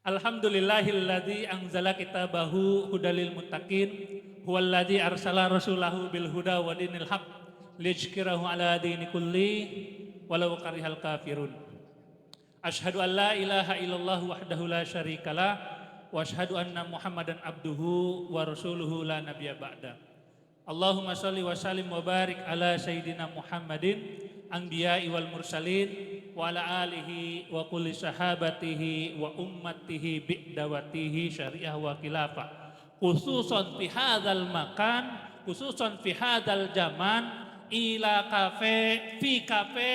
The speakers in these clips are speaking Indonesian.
Alhamdulillahilladzi anzala kitabahu hudalil muttaqin huwallazi arsala rasulahu bil huda wa dinil haq liyuzhkirahu ala dini kulli walau karihal kafirun. Asyhadu an la ilaha illallah wahdahu la syarikalah wa asyhadu anna Muhammadan abduhu wa rasuluhu la nabiyya ba'da. Allahumma shalli wa sallim wa barik ala sayyidina Muhammadin anbiya'i wal mursalin wa ala alihi wa kulli sahabatihi wa ummatihi bi'dawatihi syariah wa khilafah khususan fi hadzal makan, khususan fi hadzal zaman ila kafe fi kafe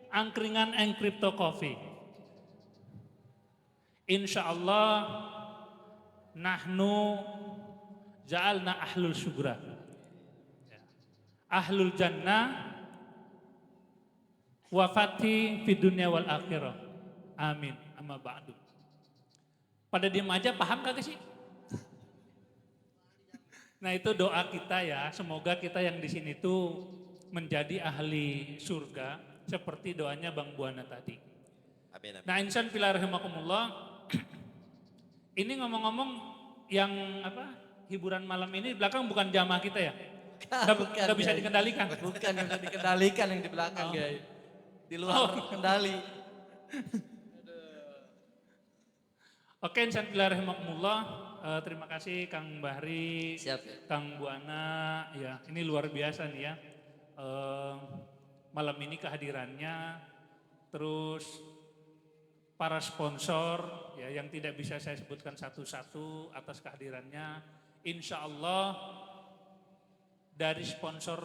angkringan and crypto coffee. Insyaallah nahnu ja'alna ahlul syugra ahlul jannah wafati fi dunia wal akhirah. Amin. Amma ba'du. Pada diam aja, paham kagak sih? Nah itu doa kita ya, semoga kita yang di sini tuh menjadi ahli surga seperti doanya Bang Buana tadi. Amin, amin. Nah insan fillah rahimakumullah, ini ngomong-ngomong yang apa hiburan malam ini di belakang bukan jamaah kita ya? Gak bisa dikendalikan. Bukan yang bisa dikendalikan yang di belakang, guys. Di luar kendali. Oke, insan fillah rahimakumullah. Terima kasih Kang Bahri, Siap. Kang Buana, ya ini luar biasa nih ya. Malam ini kehadirannya, terus para sponsor ya yang tidak bisa saya sebutkan satu-satu atas kehadirannya. Insya Allah dari sponsor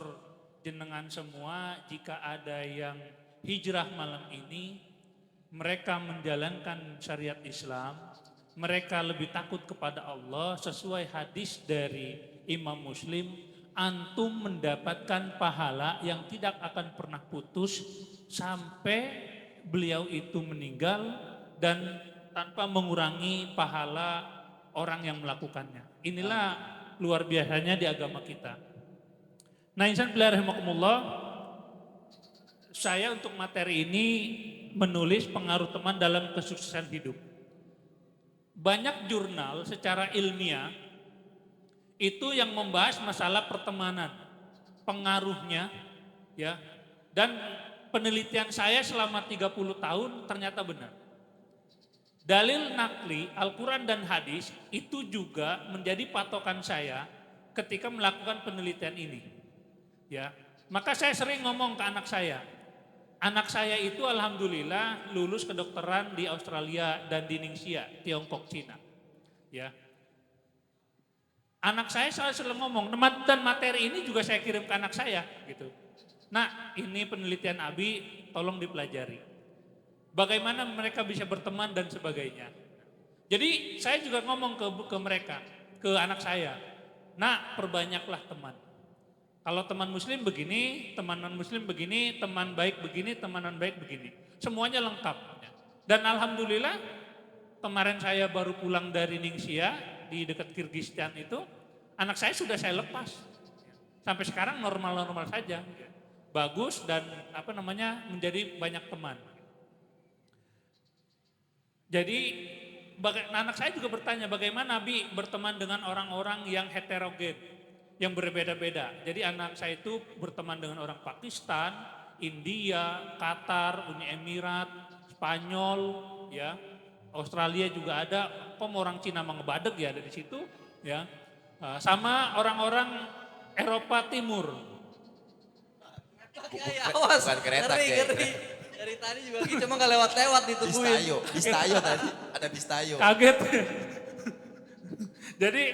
jenengan semua, jika ada yang hijrah malam ini, mereka menjalankan syariat Islam, mereka lebih takut kepada Allah sesuai hadis dari Imam Muslim, antum mendapatkan pahala yang tidak akan pernah putus sampai beliau itu meninggal dan tanpa mengurangi pahala orang yang melakukannya. Inilah luar biasanya di agama kita. Nah insan fillah rahimakumullah, saya untuk materi ini menulis pengaruh teman dalam kesuksesan hidup. Banyak jurnal secara ilmiah itu yang membahas masalah pertemanan, pengaruhnya ya. Dan penelitian saya selama 30 tahun ternyata benar. Dalil nakli Al-Quran dan hadis itu juga menjadi patokan saya ketika melakukan penelitian ini. Ya, maka saya sering ngomong ke anak saya. Anak saya itu alhamdulillah lulus kedokteran di Australia dan di Ningxia, Tiongkok, Cina. Ya. Anak saya selalu ngomong, dan materi ini juga saya kirim ke anak saya gitu. Nah, ini penelitian Abi, tolong dipelajari. Bagaimana mereka bisa berteman dan sebagainya. Jadi saya juga ngomong ke mereka, ke anak saya. Nah, perbanyaklah teman. Kalau teman muslim begini, teman non muslim begini, teman baik begini, teman non baik begini. Semuanya lengkap. Dan alhamdulillah kemarin saya baru pulang dari Ningxia di dekat Kirgistan itu, anak saya sudah saya lepas. Sampai sekarang normal-normal saja. Bagus dan menjadi banyak teman. Jadi anak saya juga bertanya bagaimana Nabi berteman dengan orang-orang yang heterogen, yang berbeda-beda. Jadi anak saya itu berteman dengan orang Pakistan, India, Qatar, Uni Emirat, Spanyol, ya, Australia juga ada. Kok orang Cina mengebadeg ya dari situ, ya, sama orang-orang Eropa Timur. Awas, Bukan kereta, ngeri. Dari tadi juga cuma gak lewat-lewat ditungguin. Bistayo tadi, ada Bistayo. Kaget. Jadi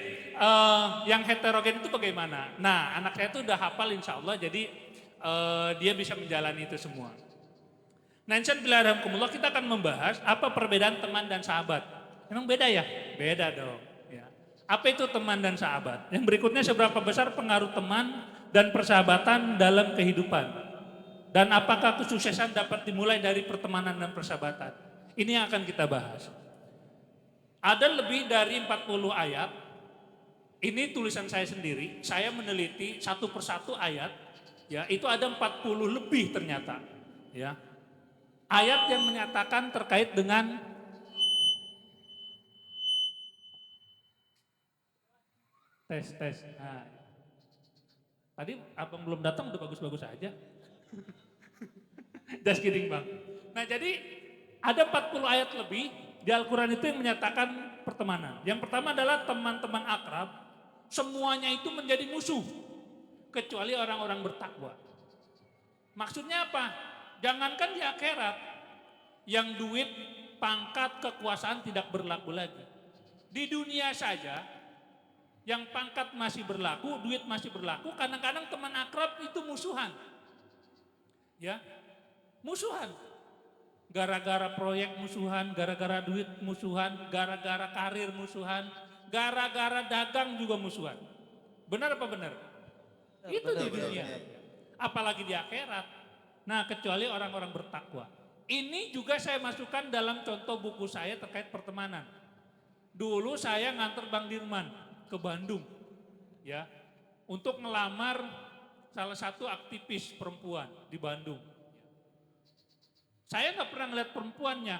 yang heterogen itu bagaimana? Nah anak saya itu udah hafal insya Allah, jadi dia bisa menjalani itu semua. Nah insya Allah kita akan membahas apa perbedaan teman dan sahabat. Emang beda ya? Beda dong. Ya. Apa itu teman dan sahabat? Yang berikutnya, seberapa besar pengaruh teman dan persahabatan dalam kehidupan? Dan apakah kesuksesan dapat dimulai dari pertemanan dan persahabatan? Ini yang akan kita bahas. Ada lebih dari 40 ayat. Ini tulisan saya sendiri. Saya meneliti satu persatu ayat. Ya, itu ada 40 lebih ternyata. Ya. Ayat yang menyatakan terkait dengan Tes. Nah, tadi abang belum datang udah bagus-bagus aja. Just kidding bang. Nah jadi ada 40 ayat lebih di Al-Quran itu yang menyatakan pertemanan. Yang pertama adalah teman-teman akrab, semuanya itu menjadi musuh. Kecuali orang-orang bertakwa. Maksudnya apa? Jangankan di akhirat, yang duit, pangkat, kekuasaan tidak berlaku lagi. Di dunia saja, yang pangkat masih berlaku, duit masih berlaku, kadang-kadang teman akrab itu musuhan. Ya, musuhan. Gara-gara proyek musuhan, gara-gara duit musuhan, gara-gara karir musuhan, gara-gara dagang juga musuhan. Benar apa benar? Itu di dunia. Apalagi di akhirat. Nah, kecuali orang-orang bertakwa. Ini juga saya masukkan dalam contoh buku saya terkait pertemanan. Dulu saya nganter Bang Dirman ke Bandung, ya, untuk ngelamar salah satu aktivis perempuan di Bandung. Saya nggak pernah ngeliat perempuannya,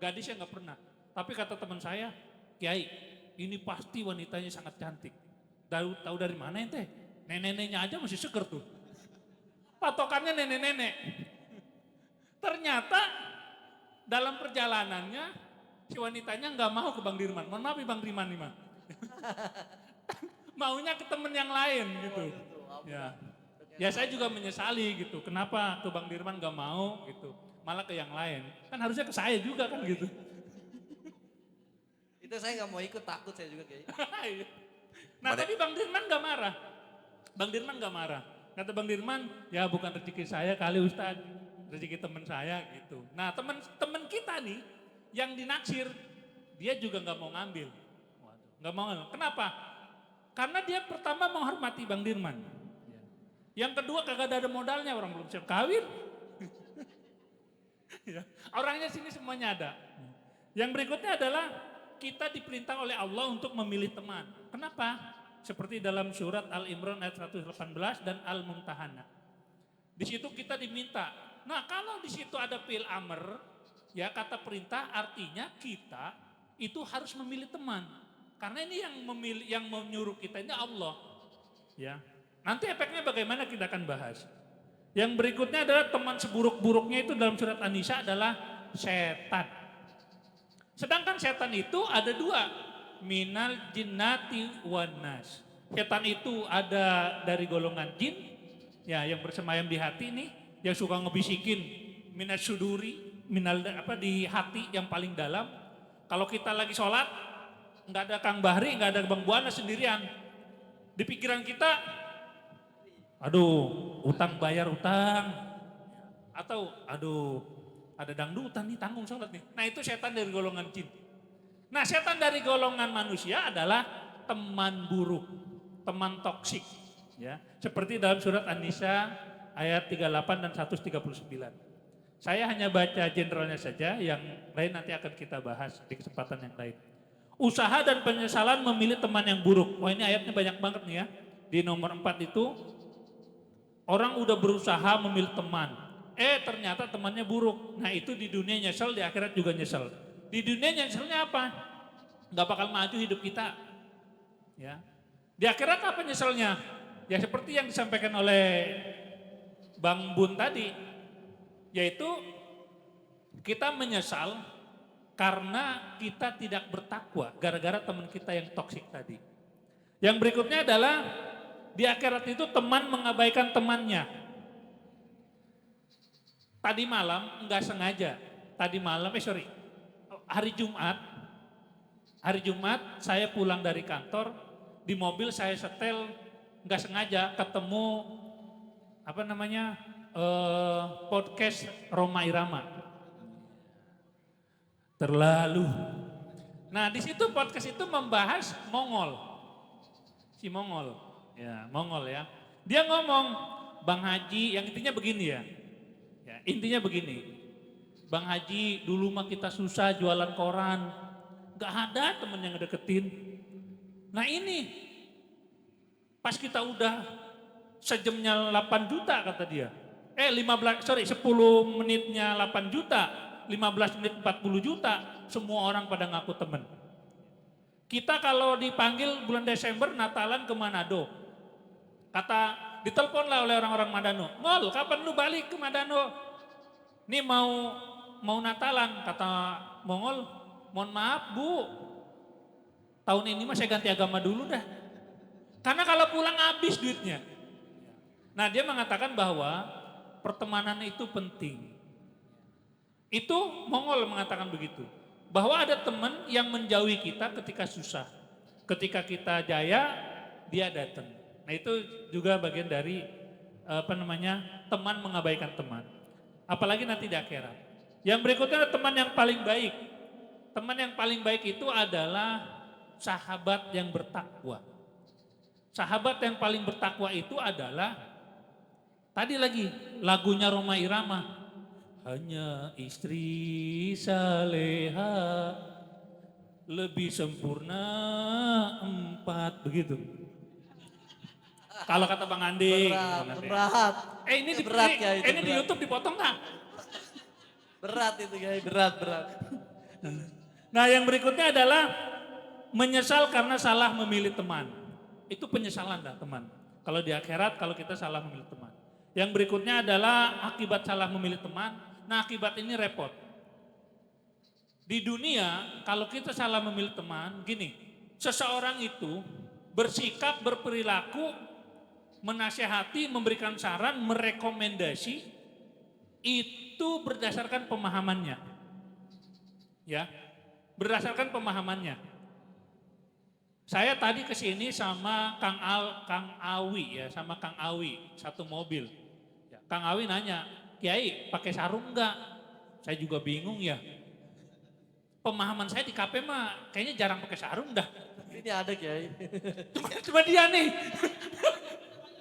gadisnya nggak pernah. Tapi kata teman saya, Kiai, ini pasti wanitanya sangat cantik. Tahu dari mana ente? Nenek-neneknya aja masih seger tuh. Patokannya nenek-nenek. Ternyata dalam perjalanannya si wanitanya nggak mau ke Bang Dirman. Mohon maaf Bang Dirman nih mah. Maunya ke temen yang lain gitu. Ya saya juga menyesali gitu. Kenapa ke Bang Dirman nggak mau gitu. Malah ke yang lain. Kan harusnya ke saya juga kan gitu. Itu saya nggak mau ikut, takut saya juga kayak. Nah tapi Bang Dirman nggak marah. Bang Dirman nggak marah. Kata Bang Dirman, ya bukan rezeki saya kali Ustadz, rezeki teman saya gitu. Nah teman kita nih yang dinaksir, dia juga nggak mau ngambil. Nggak mau ngambil. Kenapa? Karena dia pertama menghormati Bang Dirman. Yang kedua kagak ada modalnya, orang belum siap kawin. Orangnya sini semuanya ada. Yang berikutnya adalah kita diperintah oleh Allah untuk memilih teman. Kenapa? Seperti dalam surat Al-Imran ayat 118 dan Al-Mumtahanah. Di situ kita diminta. Nah kalau di situ ada fi'il amr, ya kata perintah artinya kita itu harus memilih teman. Karena ini yang menyuruh kita ini Allah. Ya. Nanti efeknya bagaimana kita akan bahas. Yang berikutnya adalah teman seburuk-buruknya itu dalam surat An-Nisa adalah setan. Sedangkan setan itu ada dua. Minal jinnati wan nas. Setan itu ada dari golongan jin, ya yang bersemayam di hati nih, yang suka ngebisikin minas suduri, di hati yang paling dalam. Kalau kita lagi sholat, nggak ada Kang Bahri, nggak ada Bang Buana sendirian. Di pikiran kita, aduh, utang bayar utang, atau aduh, ada dangdutan nih tanggung sholat nih. Nah itu setan dari golongan jin. Nah setan dari golongan manusia adalah teman buruk, teman toksik. Ya, seperti dalam surat An-Nisa ayat 38 dan 139. Saya hanya baca generalnya saja, yang lain nanti akan kita bahas di kesempatan yang lain. Usaha dan penyesalan memilih teman yang buruk. Wah ini ayatnya banyak banget nih ya. Di nomor 4 itu, orang udah berusaha memilih teman. Ternyata temannya buruk. Nah itu di dunia nyesel, di akhirat juga nyesel. Di dunia nyeselnya apa? Gak bakal maju hidup kita. Ya. Di akhirat apa nyeselnya? Ya seperti yang disampaikan oleh Bang Bun tadi. Yaitu kita menyesal karena kita tidak bertakwa. Gara-gara teman kita yang toksik tadi. Yang berikutnya adalah di akhirat itu teman mengabaikan temannya. Tadi malam enggak sengaja. Hari Jumat saya pulang dari kantor, di mobil saya setel nggak sengaja ketemu podcast Roma Irama. Terlalu. Nah di situ podcast itu membahas Mongol, si Mongol, ya. Dia ngomong, Bang Haji, yang intinya begini ya. Intinya begini. Bang Haji, dulu mah kita susah jualan koran, gak ada temen yang ngedeketin. Nah ini, pas kita udah sejamnya 8 juta kata dia. 10 menitnya 8 juta, 15 menit 40 juta, semua orang pada ngaku temen. Kita kalau dipanggil bulan Desember Natalan ke Manado. Diteleponlah oleh orang-orang Manado. Ngol, kapan lu balik ke Manado? Ini mau Natalan, kata Mongol. Mohon maaf Bu, tahun ini mah saya ganti agama dulu dah. Karena kalau pulang habis duitnya. Nah dia mengatakan bahwa pertemanan itu penting. Itu Mongol mengatakan begitu. Bahwa ada teman yang menjauhi kita ketika susah. Ketika kita jaya, dia datang. Nah itu juga bagian dari teman mengabaikan teman. Apalagi nanti di akhirat. Yang berikutnya ada teman yang paling baik. Teman yang paling baik itu adalah sahabat yang bertakwa. Sahabat yang paling bertakwa itu adalah, tadi lagi lagunya Rhoma Irama. Hanya istri saleha, lebih sempurna 4, begitu. Kalau kata Bang Andi. Berat. Ini berat ya itu. Ini di YouTube dipotong nggak? Berat itu guys, berat. Nah yang berikutnya adalah menyesal karena salah memilih teman. Itu penyesalan dah teman. Kalau di akhirat kalau kita salah memilih teman. Yang berikutnya adalah akibat salah memilih teman. Nah akibat ini repot. Di dunia kalau kita salah memilih teman, gini, seseorang itu bersikap, berperilaku, menasihati, memberikan saran, merekomendasi, itu berdasarkan pemahamannya. Ya, berdasarkan pemahamannya. Saya tadi kesini sama Kang Awi satu mobil. Ya, Kang Awi nanya, Kiai pakai sarung enggak? Saya juga bingung ya. Pemahaman saya di KP mah kayaknya jarang pakai sarung dah. Ini ada Kiai. Cuma dia nih.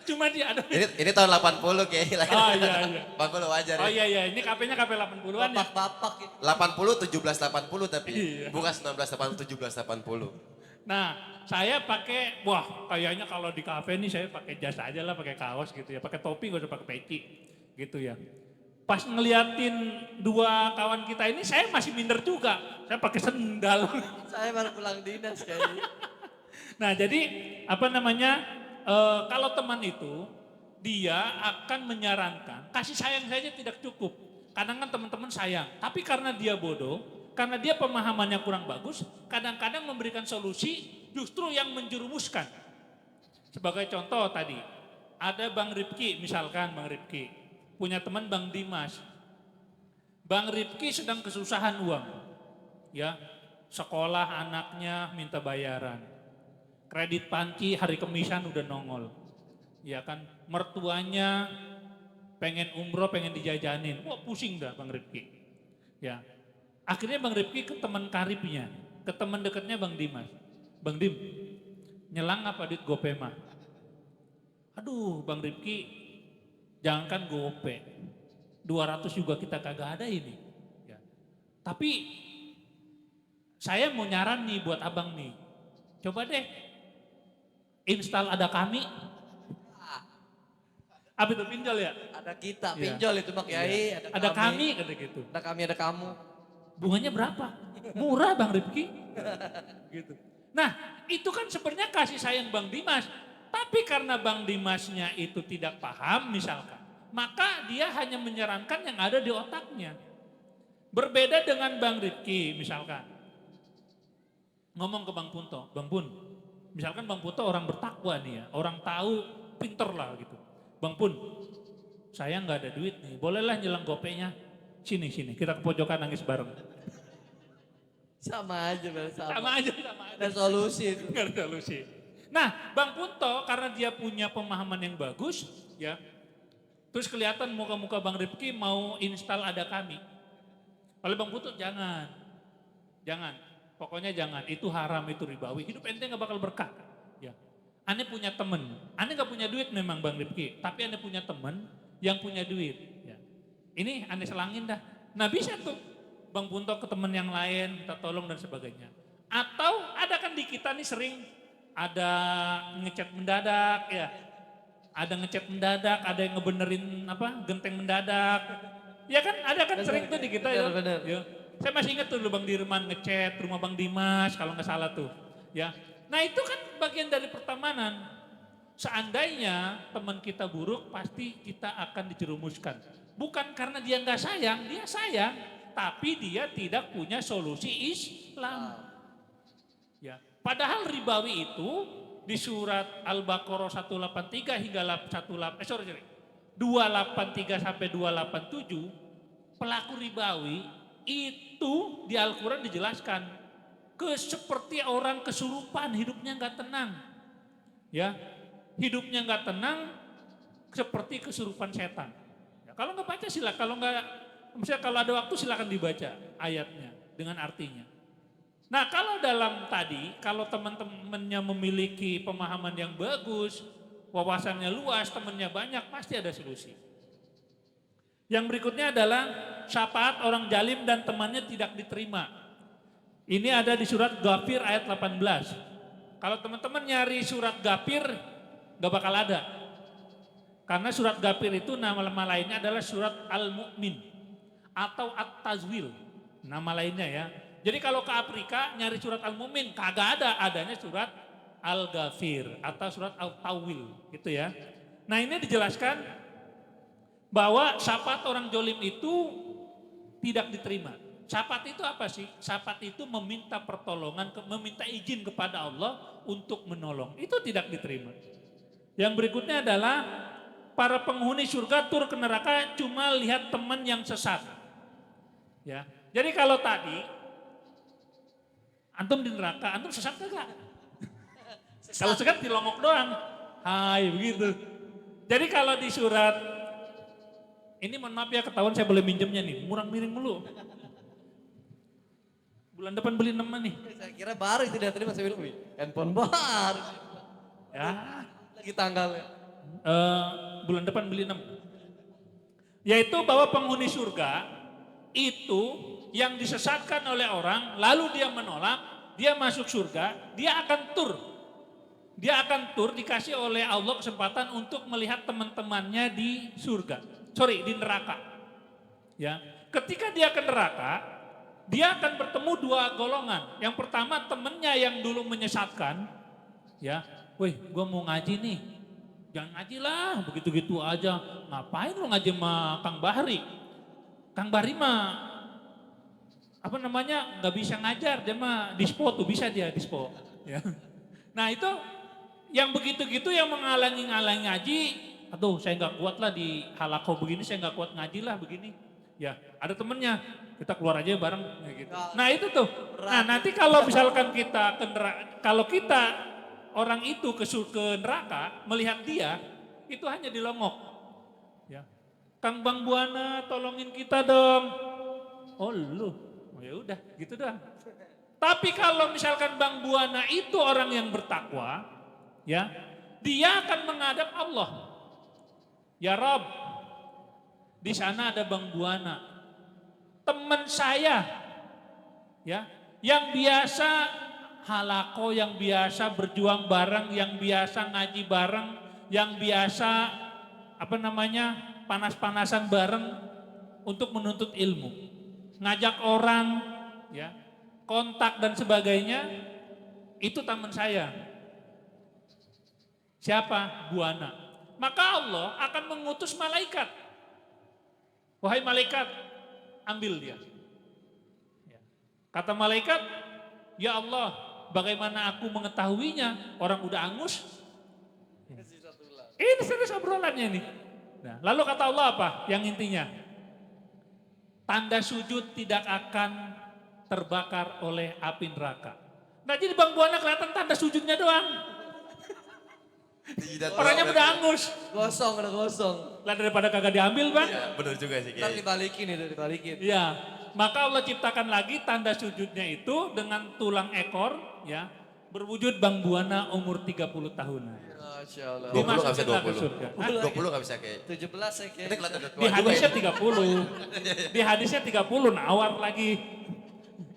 Cuma dia ada. Ini tahun 80 Kiai lahir. Oh iya. 80 wajar ya. Oh iya, ini KP-nya KP 80-an ya. Bapak. 80 1780 tapi Iya. bukan 1980 1780. Nah, saya pakai, kayaknya kalau di kafe nih saya pakai jas aja lah, pakai kaos gitu ya, pakai topi gak usah pakai peci gitu ya. Pas ngeliatin dua kawan kita ini, saya masih minder juga, saya pakai sendal. Saya baru pulang dinas kayaknya. Nah, jadi kalau teman itu dia akan menyarankan, kasih sayang saja tidak cukup. Kadang kan teman-teman sayang, tapi karena dia bodoh, karena dia pemahamannya kurang bagus, kadang-kadang memberikan solusi justru yang menjerumuskan. Sebagai contoh tadi, ada Bang Ripki, misalkan Bang Ripki, punya teman Bang Dimas. Bang Ripki sedang kesusahan uang, ya, sekolah anaknya minta bayaran, kredit panci hari Kemisan udah nongol, ya kan, mertuanya pengen umroh, pengen dijajanin, pusing dah Bang Ripki, ya. Akhirnya Bang Ripki ke teman karibnya, ke teman dekatnya Bang Dimas. Bang Dim, nyelang apa duit gope mah? Aduh Bang Ripki, jangankan gope, 200 juga kita kagak ada ini. Ya. Tapi saya mau nyaran nih buat abang nih, coba deh install Ada Kami. Apa itu pinjol ya? Ada kita, Iya. pinjol itu Bang Kiai. Iya. Ada kami kata gitu. Ada kami, ada kamu. Bunganya berapa? Murah Bang Ripki. Gitu. Nah itu kan sebenarnya kasih sayang Bang Dimas. Tapi karena Bang Dimasnya itu tidak paham misalkan. Maka dia hanya menyarankan yang ada di otaknya. Berbeda dengan Bang Ripki misalkan. Ngomong ke Bang Punto. Bang Pun, misalkan Bang Punto orang bertakwa nih ya. Orang tahu, pinter lah gitu. Bang Pun, saya nggak ada duit nih. Bolehlah nyelang gopenya. Sini, kita ke pojokan nangis bareng. Sama aja. Sama aja. Ada solusi itu. Nggak ada solusi. Nah, Bang Punto karena dia punya pemahaman yang bagus, ya. Terus kelihatan muka-muka Bang Ripki mau install Ada Kami. Oleh Bang Punto jangan. Pokoknya jangan. Itu haram, itu ribawi. Hidup ente nggak bakal berkah. Ya. Ane punya temen. Ane nggak punya duit memang Bang Ripki. Tapi Ane punya temen yang punya duit. Ya. Ini Ane selangin dah. Nah bisa tuh Bang Punto ke temen yang lain, minta tolong dan sebagainya. Atau ada kan di kita nih sering ada ngechat mendadak ya. Ada ngechat mendadak, ada yang ngebenerin genteng mendadak. Ya kan ada kan sering tuh di kita ya. Bener. Ya. Saya masih ingat tuh dulu Bang Dirman ngechat rumah Bang Dimas kalau nggak salah tuh. Ya. Nah itu kan bagian dari pertemanan. Seandainya teman kita buruk pasti kita akan dijerumuskan. Bukan karena dia nggak sayang, dia sayang. Tapi dia tidak punya solusi Islam. Ya. Padahal ribawi itu di surat Al-Baqarah 183 hingga 283 sampai 287 pelaku ribawi itu di Al-Quran dijelaskan seperti orang kesurupan, hidupnya nggak tenang, ya hidupnya nggak tenang seperti kesurupan setan. Ya, kalau nggak baca silakan, misalnya kalau ada waktu silakan dibaca ayatnya dengan artinya. Nah kalau dalam tadi, kalau teman-temannya memiliki pemahaman yang bagus, wawasannya luas, temannya banyak, pasti ada solusi. Yang berikutnya adalah syafaat orang jalim dan temannya tidak diterima. Ini ada di surat Ghafir ayat 18. Kalau teman-teman nyari surat Ghafir, gak bakal ada. Karena surat Ghafir itu nama lainnya adalah surat Al-Mu'min atau At-Tazwil, nama lainnya ya. Jadi kalau ke Afrika nyari surat Al-Mu'min kagak ada, adanya surat Al-Ghafir atau surat Al-Tawil gitu ya. Nah ini dijelaskan bahwa syafaat orang jolim itu tidak diterima. Syafaat itu apa sih? Syafaat itu meminta pertolongan, meminta izin kepada Allah untuk menolong. Itu tidak diterima. Yang berikutnya adalah para penghuni surga tur ke neraka cuma lihat teman yang sesat. Ya. Jadi kalau tadi antum di neraka, antum sesat enggak? Kalau sesat dilongok doang. Hai begitu. Jadi kalau di surat, ini mohon maaf ya ketahuan saya boleh minjemnya nih, murang miring mulu. Bulan depan beli 6 nih. Saya kira baru itu dari tadi Mas Wil. Handphone baru. Ya. Lagi tanggalnya. Bulan depan beli 6. Yaitu bahwa penghuni surga itu yang disesatkan oleh orang, lalu dia menolak, dia masuk surga, dia akan tur. Dia akan tur dikasih oleh Allah kesempatan untuk melihat teman-temannya di surga. Di neraka. Ya. Ketika dia ke neraka, dia akan bertemu dua golongan. Yang pertama temennya yang dulu menyesatkan, ya, weh gue mau ngaji nih, jangan ngaji lah, begitu-gitu aja. Ngapain lo ngaji sama Kang Bahri? Kang Bahri mah nggak bisa ngajar, dia mah dispo tuh, bisa dia dispo. Ya. Nah itu yang begitu-gitu yang menghalangi ngaji, aduh saya nggak kuat lah di halakoh begini, saya nggak kuat ngaji lah begini. Ya ada temennya, kita keluar aja bareng. Ya gitu. Nah itu tuh, nah nanti kalau misalkan kita ke neraka, kalau kita orang itu ke neraka melihat dia, itu hanya dilongok. Ya. Kang Bang Buana tolongin kita dong. Oh lu, oh ya udah gitu doang. Tapi kalau misalkan Bang Buana itu orang yang bertakwa, ya, dia akan menghadap Allah. Ya Rob, di sana ada Bang Buana, teman saya, ya, yang biasa halako, yang biasa berjuang bareng, yang biasa ngaji bareng, yang biasa panas-panasan bareng untuk menuntut ilmu, ngajak orang, ya, kontak dan sebagainya, itu teman saya. Siapa? Buana. Maka Allah akan mengutus malaikat. Wahai malaikat, ambil dia. Kata malaikat, ya Allah, bagaimana aku mengetahuinya? Orang udah angus. Ini serius obrolannya nih. Nah, lalu kata Allah apa? Yang intinya, tanda sujud tidak akan terbakar oleh api neraka. Nah jadi Bang Buana kelihatan tanda sujudnya doang. Orangnya udah angus. Udah gosong. Lah daripada kagak diambil Bang. Ya, benar juga sih. Ntar dibalikin. Iya. Maka Allah ciptakan lagi tanda sujudnya itu dengan tulang ekor, ya, berwujud Bang Buana umur 30 tahunan. Masya Allah. 20 nggak bisa 20. 20 nggak bisa kayak. 17 ya Kita kelihatan udah tua Di hadisnya juga 30. Di hadisnya 30 nawar lagi.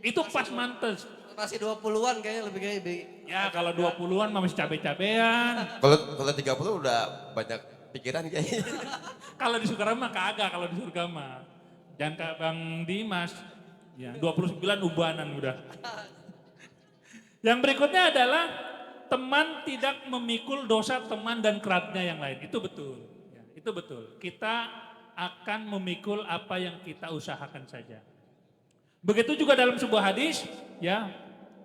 Itu pas mantes. Masih 20-an kayaknya lebih kayak. Ya kalau 20-an masih cabe-cabean. Kalau 30 udah banyak pikiran kayaknya. Kalau di surga mah kagak, kalau di surga mah. Jangan kayak Bang Dimas. Ya, 29 ubanan udah. Yang berikutnya adalah teman tidak memikul dosa teman dan kerabatnya yang lain. Itu betul. Ya, itu betul. Kita akan memikul apa yang kita usahakan saja. Begitu juga dalam sebuah hadis, ya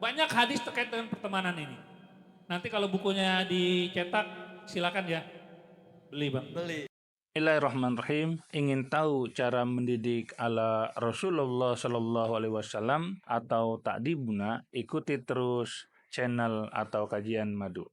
banyak hadis terkait dengan pertemanan ini. Nanti kalau bukunya dicetak, silakan ya beli bang. Beli. Bismillahirrahmanirrahim. Ingin tahu cara mendidik ala Rasulullah Shallallahu Alaihi Wasallam atau takdibuna? Ikuti terus channel atau kajian Madu.